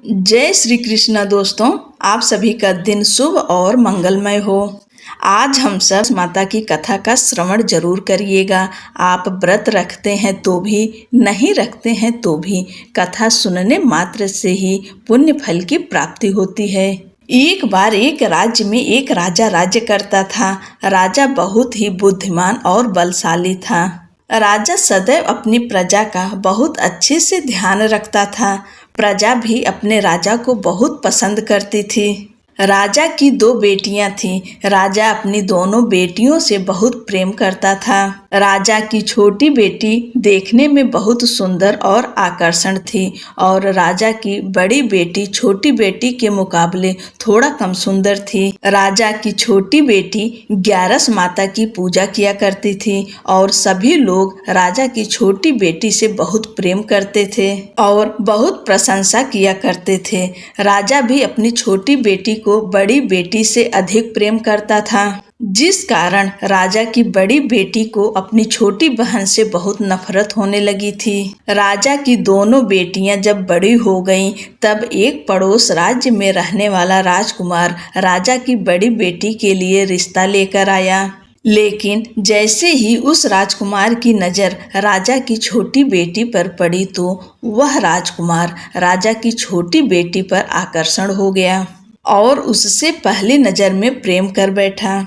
जय श्री कृष्ण दोस्तों। आप सभी का दिन शुभ और मंगलमय हो। आज हम सब माता की कथा का श्रवण जरूर करिएगा। आप व्रत रखते हैं तो भी, नहीं रखते हैं तो भी, कथा सुनने मात्र से ही पुण्य फल की प्राप्ति होती है। एक बार एक राज्य में एक राजा राज्य करता था। राजा बहुत ही बुद्धिमान और बलशाली था। राजा सदैव अपनी प्रजा का बहुत अच्छे से ध्यान रखता था। प्रजा भी अपने राजा को बहुत पसंद करती थी। राजा की दो बेटियां थीं। राजा अपनी दोनों बेटियों से बहुत प्रेम करता था। राजा की छोटी बेटी देखने में बहुत सुंदर और आकर्षण थी और राजा की बड़ी बेटी छोटी बेटी के मुकाबले थोड़ा कम सुंदर थी। राजा की छोटी बेटी 11 माता की पूजा किया करती थी और सभी लोग राजा की छोटी बेटी से बहुत प्रेम करते थे और बहुत प्रशंसा किया करते थे। राजा भी अपनी छोटी बेटी को बड़ी बेटी से अधिक प्रेम करता था, जिस कारण राजा की बड़ी बेटी को अपनी छोटी बहन से बहुत नफरत होने लगी थी। राजा की दोनों बेटियां जब बड़ी हो गईं, तब एक पड़ोस राज्य में रहने वाला राजकुमार राजा की बड़ी बेटी के लिए रिश्ता लेकर आया। लेकिन जैसे ही उस राजकुमार की नज़र राजा की छोटी बेटी पर पड़ी तो वह राजकुमार राजा की छोटी बेटी पर आकर्षण हो गया और उससे पहली नज़र में प्रेम कर बैठा।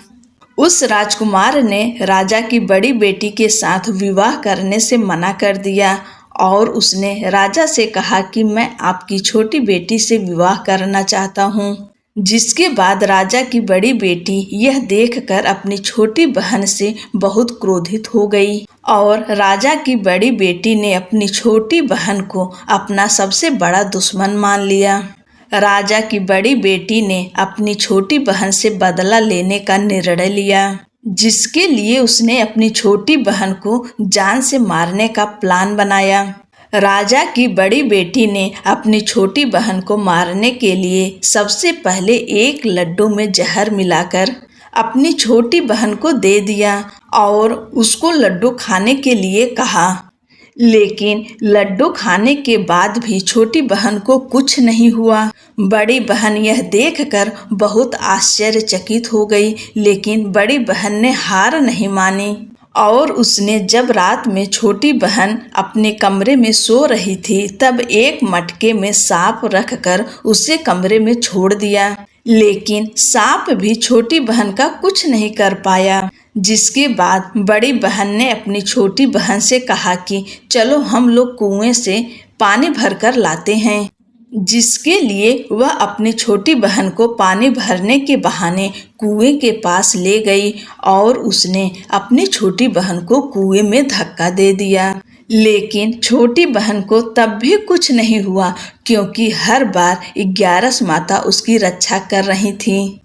उस राजकुमार ने राजा की बड़ी बेटी के साथ विवाह करने से मना कर दिया और उसने राजा से कहा कि मैं आपकी छोटी बेटी से विवाह करना चाहता हूँ। जिसके बाद राजा की बड़ी बेटी यह देखकर अपनी छोटी बहन से बहुत क्रोधित हो गई और राजा की बड़ी बेटी ने अपनी छोटी बहन को अपना सबसे बड़ा दुश्मन मान लिया। राजा की बड़ी बेटी ने अपनी छोटी बहन से बदला लेने का निर्णय लिया, जिसके लिए उसने अपनी छोटी बहन को जान से मारने का प्लान बनाया। राजा की बड़ी बेटी ने अपनी छोटी बहन को मारने के लिए सबसे पहले एक लड्डू में जहर मिलाकर अपनी छोटी बहन को दे दिया और उसको लड्डू खाने के लिए कहा। लेकिन लड्डू खाने के बाद भी छोटी बहन को कुछ नहीं हुआ। बड़ी बहन यह देखकर बहुत आश्चर्यचकित हो गई, लेकिन बड़ी बहन ने हार नहीं मानी और उसने जब रात में छोटी बहन अपने कमरे में सो रही थी, तब एक मटके में सांप रखकर उसे कमरे में छोड़ दिया। लेकिन सांप भी छोटी बहन का कुछ नहीं कर पाया। जिसके बाद बड़ी बहन ने अपनी छोटी बहन से कहा कि चलो हम लोग कुएं से पानी भरकर लाते हैं। जिसके लिए वह अपनी छोटी बहन को पानी भरने के बहाने कुएं के पास ले गई और उसने अपनी छोटी बहन को कुएं में धक्का दे दिया। लेकिन छोटी बहन को तब भी कुछ नहीं हुआ, क्योंकि हर बार 11 माता उसकी रक्षा कर रही थी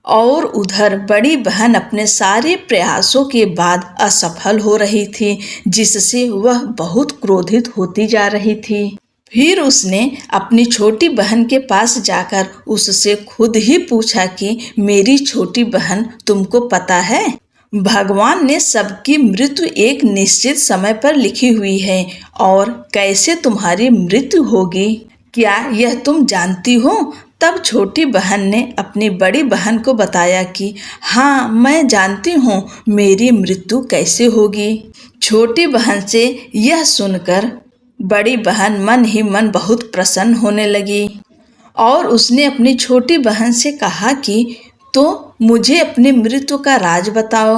और उधर बड़ी बहन अपने सारे प्रयासों के बाद असफल हो रही थी, जिससे वह बहुत क्रोधित होती जा रही थी। फिर उसने अपनी छोटी बहन के पास जाकर उससे खुद ही पूछा कि मेरी छोटी बहन, तुमको पता है भगवान ने सबकी मृत्यु एक निश्चित समय पर लिखी हुई है और कैसे तुम्हारी मृत्यु होगी, क्या यह तुम जानती हो? तब छोटी बहन ने अपनी बड़ी बहन को बताया कि हाँ, मैं जानती हूँ मेरी मृत्यु कैसे होगी। छोटी बहन से यह सुनकर बड़ी बहन मन ही मन बहुत प्रसन्न होने लगी और उसने अपनी छोटी बहन से कहा कि तो मुझे अपनी मृत्यु का राज बताओ।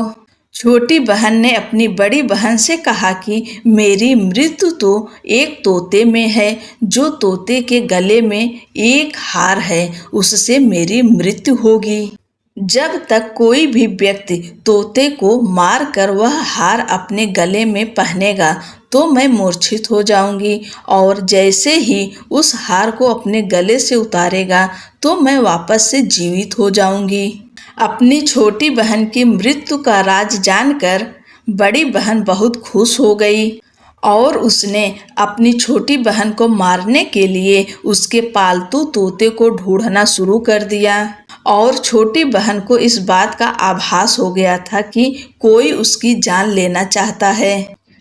छोटी बहन ने अपनी बड़ी बहन से कहा कि मेरी मृत्यु तो एक तोते में है, जो तोते के गले में एक हार है, उससे मेरी मृत्यु होगी। जब तक कोई भी व्यक्ति तोते को मार कर वह हार अपने गले में पहनेगा तो मैं मूर्छित हो जाऊंगी और जैसे ही उस हार को अपने गले से उतारेगा तो मैं वापस से जीवित हो जाऊंगी। अपनी छोटी बहन की मृत्यु का राज जानकर बड़ी बहन बहुत खुश हो गई और उसने अपनी छोटी बहन को मारने के लिए उसके पालतू तोते को ढूंढना शुरू कर दिया और छोटी बहन को इस बात का आभास हो गया था कि कोई उसकी जान लेना चाहता है।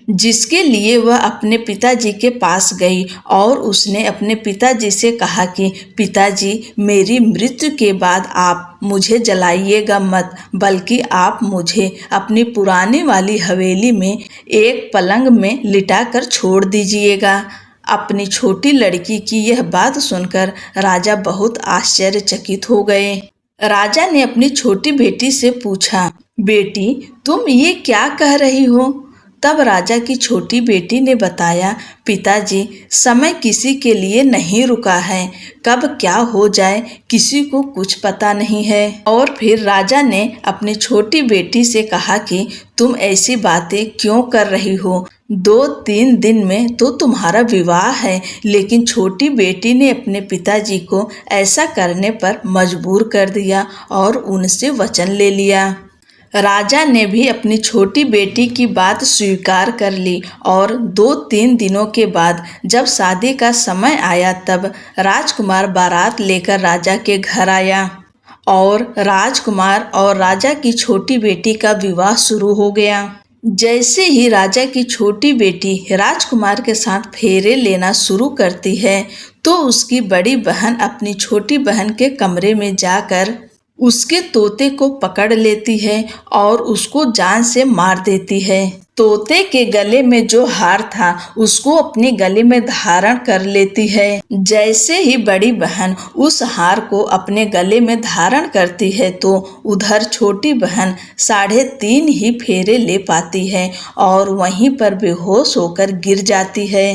जिसके लिए वह अपने पिताजी के पास गई और उसने अपने पिताजी से कहा कि पिताजी, मेरी मृत्यु के बाद आप मुझे जलाइएगा मत, बल्कि आप मुझे अपनी पुरानी वाली हवेली में एक पलंग में लिटाकर छोड़ दीजिएगा। अपनी छोटी लड़की की यह बात सुनकर राजा बहुत आश्चर्यचकित हो गए। राजा ने अपनी छोटी बेटी से पूछा, बेटी, तुम ये क्या कह रही हो? तब राजा की छोटी बेटी ने बताया, पिताजी, समय किसी के लिए नहीं रुका है, कब क्या हो जाए किसी को कुछ पता नहीं है। और फिर राजा ने अपनी छोटी बेटी से कहा कि तुम ऐसी बातें क्यों कर रही हो? 2-3 दिन में तो तुम्हारा विवाह है। लेकिन छोटी बेटी ने अपने पिताजी को ऐसा करने पर मजबूर कर दिया और उनसे वचन ले लिया। राजा ने भी अपनी छोटी बेटी की बात स्वीकार कर ली और 2-3 दिनों के बाद जब शादी का समय आया तब राजकुमार बारात लेकर राजा के घर आया और राजकुमार और राजा की छोटी बेटी का विवाह शुरू हो गया। जैसे ही राजा की छोटी बेटी राजकुमार के साथ फेरे लेना शुरू करती है तो उसकी बड़ी बहन अपनी छोटी बहन के कमरे में जाकर उसके तोते को पकड़ लेती है और उसको जान से मार देती है। तोते के गले में जो हार था उसको अपने गले में धारण कर लेती है। जैसे ही बड़ी बहन उस हार को अपने गले में धारण करती है तो उधर छोटी बहन 3.5 ही फेरे ले पाती है और वहीं पर बेहोश होकर गिर जाती है।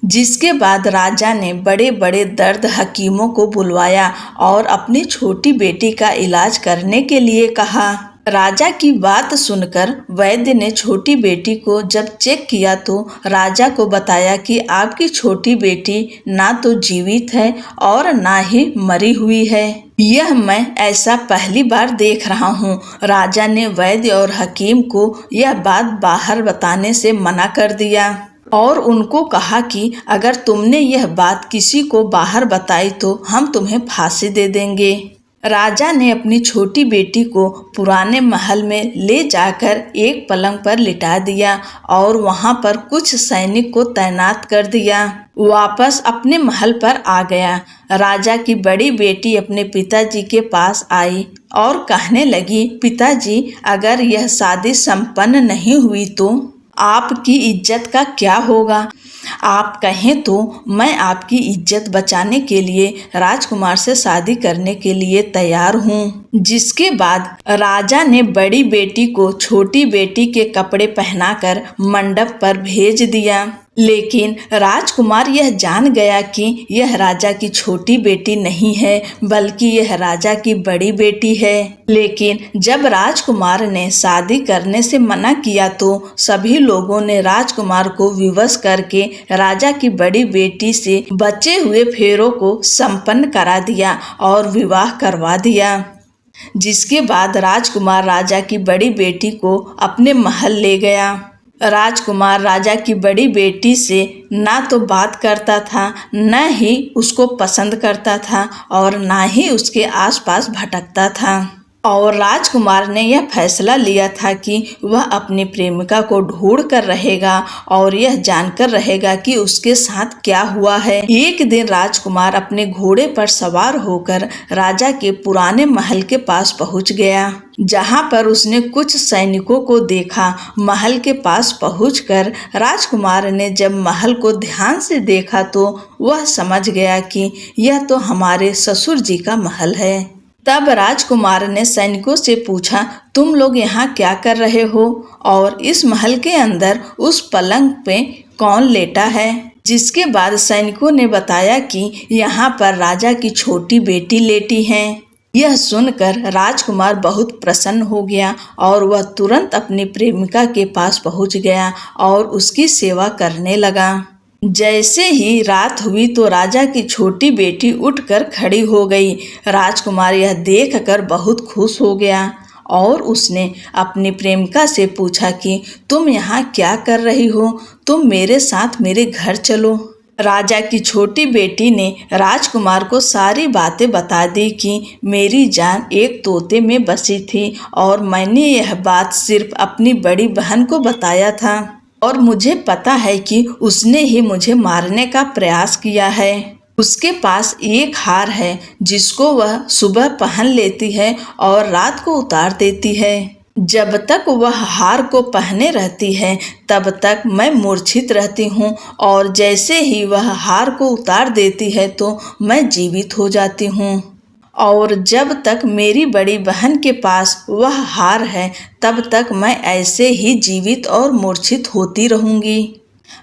जिसके बाद राजा ने बड़े बड़े दर्द हकीमों को बुलवाया और अपनी छोटी बेटी का इलाज करने के लिए कहा। राजा की बात सुनकर वैद्य ने छोटी बेटी को जब चेक किया तो राजा को बताया कि आपकी छोटी बेटी ना तो जीवित है और ना ही मरी हुई है। यह मैं ऐसा पहली बार देख रहा हूँ। राजा ने वैद्य और हकीम को यह बात बाहर बताने से मना कर दिया और उनको कहा कि अगर तुमने यह बात किसी को बाहर बताई तो हम तुम्हें फांसी दे देंगे। राजा ने अपनी छोटी बेटी को पुराने महल में ले जाकर एक पलंग पर लिटा दिया और वहां पर कुछ सैनिक को तैनात कर दिया। वापस अपने महल पर आ गया। राजा की बड़ी बेटी अपने पिताजी के पास आई और कहने लगी, पिताजी, अगर यह शादी संपन्न नहीं हुई तो आपकी इज्जत का क्या होगा? आप कहें तो मैं आपकी इज्जत बचाने के लिए राजकुमार से शादी करने के लिए तैयार हूँ। जिसके बाद राजा ने बड़ी बेटी को छोटी बेटी के कपड़े पहनाकर मंडप पर भेज दिया। लेकिन राजकुमार यह जान गया कि यह राजा की छोटी बेटी नहीं है बल्कि यह राजा की बड़ी बेटी है। लेकिन जब राजकुमार ने शादी करने से मना किया तो सभी लोगों ने राजकुमार को विवश करके राजा की बड़ी बेटी से बचे हुए फेरों को संपन्न करा दिया और विवाह करवा दिया। जिसके बाद राजकुमार राजा की बड़ी बेटी को अपने महल ले गया। राजकुमार राजा की बड़ी बेटी से ना तो बात करता था, न ही उसको पसंद करता था और ना ही उसके आसपास भटकता था। और राजकुमार ने यह फैसला लिया था कि वह अपनी प्रेमिका को ढूंढ कर रहेगा और यह जानकर रहेगा कि उसके साथ क्या हुआ है। एक दिन राजकुमार अपने घोड़े पर सवार होकर राजा के पुराने महल के पास पहुंच गया, जहां पर उसने कुछ सैनिकों को देखा। महल के पास पहुंचकर राजकुमार ने जब महल को ध्यान से देखा तो वह समझ गया कि यह तो हमारे ससुर जी का महल है। तब राजकुमार ने सैनिकों से पूछा, तुम लोग यहाँ क्या कर रहे हो और इस महल के अंदर उस पलंग पे कौन लेटा है? जिसके बाद सैनिकों ने बताया कि यहाँ पर राजा की छोटी बेटी लेटी है। यह सुनकर राजकुमार बहुत प्रसन्न हो गया और वह तुरंत अपनी प्रेमिका के पास पहुँच गया और उसकी सेवा करने लगा। जैसे ही रात हुई तो राजा की छोटी बेटी उठकर खड़ी हो गई। राजकुमार यह देखकर बहुत खुश हो गया और उसने अपनी प्रेमिका से पूछा कि तुम यहाँ क्या कर रही हो? तुम मेरे साथ मेरे घर चलो। राजा की छोटी बेटी ने राजकुमार को सारी बातें बता दी कि मेरी जान एक तोते में बसी थी और मैंने यह बात सिर्फ अपनी बड़ी बहन को बताया था। और मुझे पता है कि उसने ही मुझे मारने का प्रयास किया है। उसके पास एक हार है जिसको वह सुबह पहन लेती है और रात को उतार देती है। जब तक वह हार को पहने रहती है तब तक मैं मूर्छित रहती हूँ और जैसे ही वह हार को उतार देती है तो मैं जीवित हो जाती हूँ। और जब तक मेरी बड़ी बहन के पास वह हार है तब तक मैं ऐसे ही जीवित और मूर्छित होती रहूँगी।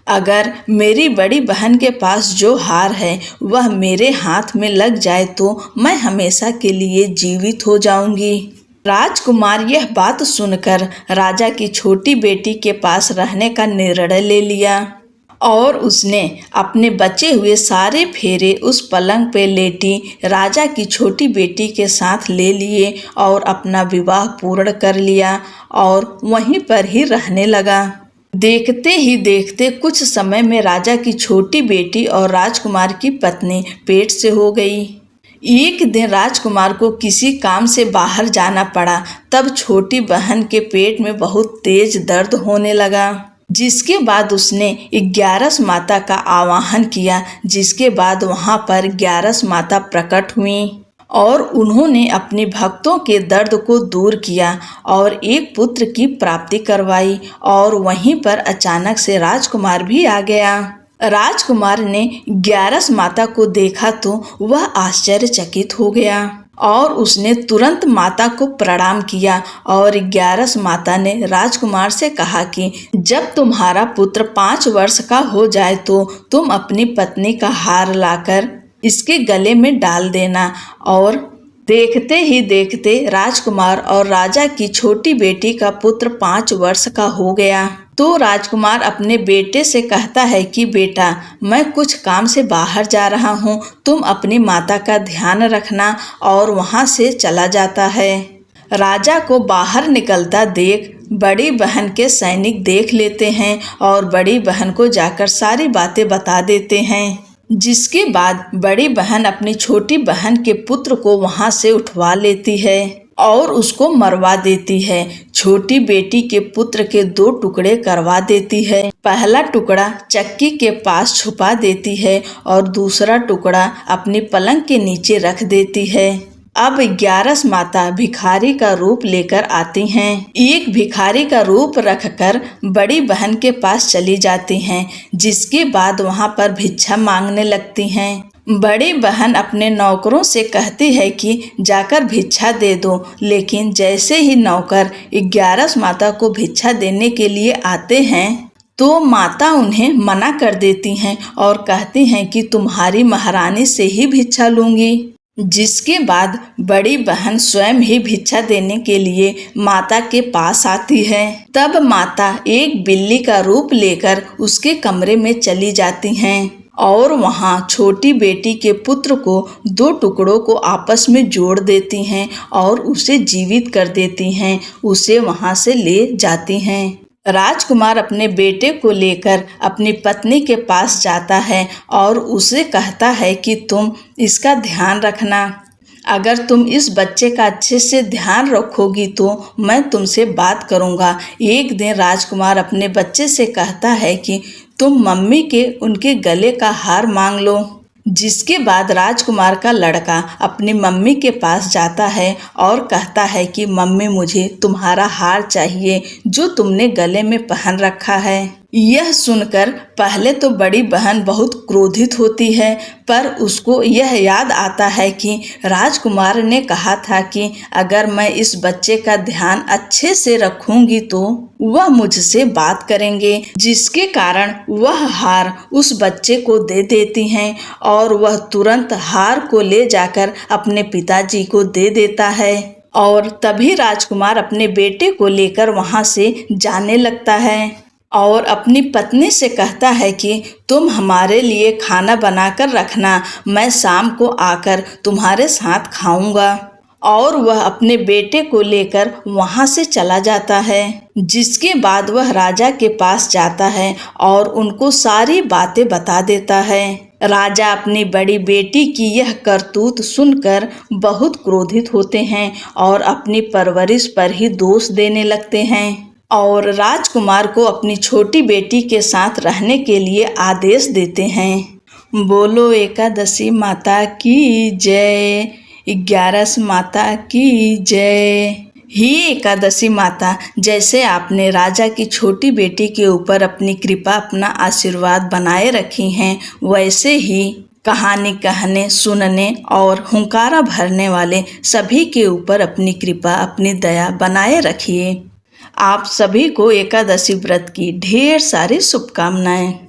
अगर मेरी बड़ी बहन के पास जो हार है वह मेरे हाथ में लग जाए तो मैं हमेशा के लिए जीवित हो जाऊंगी। राजकुमार यह बात सुनकर राजा की छोटी बेटी के पास रहने का निर्णय ले लिया और उसने अपने बचे हुए सारे फेरे उस पलंग पे लेटी राजा की छोटी बेटी के साथ ले लिए और अपना विवाह पूर्ण कर लिया और वहीं पर ही रहने लगा। देखते ही देखते कुछ समय में राजा की छोटी बेटी और राजकुमार की पत्नी पेट से हो गई। एक दिन राजकुमार को किसी काम से बाहर जाना पड़ा। तब छोटी बहन के पेट में बहुत तेज दर्द होने लगा, जिसके बाद उसने 11 माता का आवाहन किया। जिसके बाद वहां पर 11 माता प्रकट हुई और उन्होंने अपने भक्तों के दर्द को दूर किया और एक पुत्र की प्राप्ति करवाई। और वहीं पर अचानक से राजकुमार भी आ गया। राजकुमार ने 11 माता को देखा तो वह आश्चर्यचकित हो गया और उसने तुरंत माता को प्रणाम किया। और 11 माता ने राजकुमार से कहा कि जब तुम्हारा पुत्र 5 वर्ष का हो जाए तो तुम अपनी पत्नी का हार लाकर इसके गले में डाल देना। और देखते ही देखते राजकुमार और राजा की छोटी बेटी का पुत्र 5 वर्ष का हो गया। तो राजकुमार अपने बेटे से कहता है कि बेटा, मैं कुछ काम से बाहर जा रहा हूँ, तुम अपनी माता का ध्यान रखना। और वहाँ से चला जाता है। राजा को बाहर निकलता देख बड़ी बहन के सैनिक देख लेते हैं और बड़ी बहन को जाकर सारी बातें बता देते हैं। जिसके बाद बड़ी बहन अपनी छोटी बहन के पुत्र को वहां से उठवा लेती है और उसको मरवा देती है। छोटी बेटी के पुत्र के 2 टुकड़े करवा देती है। पहला टुकड़ा चक्की के पास छुपा देती है और दूसरा टुकड़ा अपनी पलंग के नीचे रख देती है। अब 11 माता भिखारी का रूप लेकर आती हैं। एक भिखारी का रूप रखकर बड़ी बहन के पास चली जाती हैं। जिसके बाद वहां पर भिक्षा मांगने लगती हैं। बड़ी बहन अपने नौकरों से कहती है कि जाकर भिक्षा दे दो, लेकिन जैसे ही नौकर 11 माता को भिक्षा देने के लिए आते हैं तो माता उन्हें मना कर देती हैं और कहती हैं कि तुम्हारी महारानी से ही भिक्षा लूंगी। जिसके बाद बड़ी बहन स्वयं ही भिक्षा देने के लिए माता के पास आती है। तब माता एक बिल्ली का रूप लेकर उसके कमरे में चली जाती हैं और वहां छोटी बेटी के पुत्र को 2 टुकड़ों को आपस में जोड़ देती हैं और उसे जीवित कर देती हैं। उसे वहां से ले जाती हैं। राजकुमार अपने बेटे को लेकर अपनी पत्नी के पास जाता है और उसे कहता है कि तुम इसका ध्यान रखना। अगर तुम इस बच्चे का अच्छे से ध्यान रखोगी तो मैं तुमसे बात करूँगा। एक दिन राजकुमार अपने बच्चे से कहता है कि तुम मम्मी के उनके गले का हार मांग लो। जिसके बाद राजकुमार का लड़का अपनी मम्मी के पास जाता है और कहता है कि मम्मी, मुझे तुम्हारा हार चाहिए जो तुमने गले में पहन रखा है। यह सुनकर पहले तो बड़ी बहन बहुत क्रोधित होती है, पर उसको यह याद आता है कि राजकुमार ने कहा था कि अगर मैं इस बच्चे का ध्यान अच्छे से रखूंगी तो वह मुझसे बात करेंगे। जिसके कारण वह हार उस बच्चे को दे देती हैं और वह तुरंत हार को ले जाकर अपने पिताजी को दे देता है। और तभी राजकुमार अपने बेटे को लेकर वहां से जाने लगता है और अपनी पत्नी से कहता है कि तुम हमारे लिए खाना बनाकर रखना, मैं शाम को आकर तुम्हारे साथ खाऊंगा। और वह अपने बेटे को लेकर वहां से चला जाता है। जिसके बाद वह राजा के पास जाता है और उनको सारी बातें बता देता है। राजा अपनी बड़ी बेटी की यह करतूत सुनकर बहुत क्रोधित होते हैं और अपनी परवरिश पर ही दोष देने लगते हैं। और राजकुमार को अपनी छोटी बेटी के साथ रहने के लिए आदेश देते हैं। बोलो एकादशी माता की जय, 11 माता की जय। ही एकादशी माता, जैसे आपने राजा की छोटी बेटी के ऊपर अपनी कृपा, अपना आशीर्वाद बनाए रखी हैं, वैसे ही कहानी कहने, सुनने और हुंकारा भरने वाले सभी के ऊपर अपनी कृपा, अपनी दया बनाए रखिए। आप सभी को एकादशी व्रत की ढेर सारी शुभकामनाएं।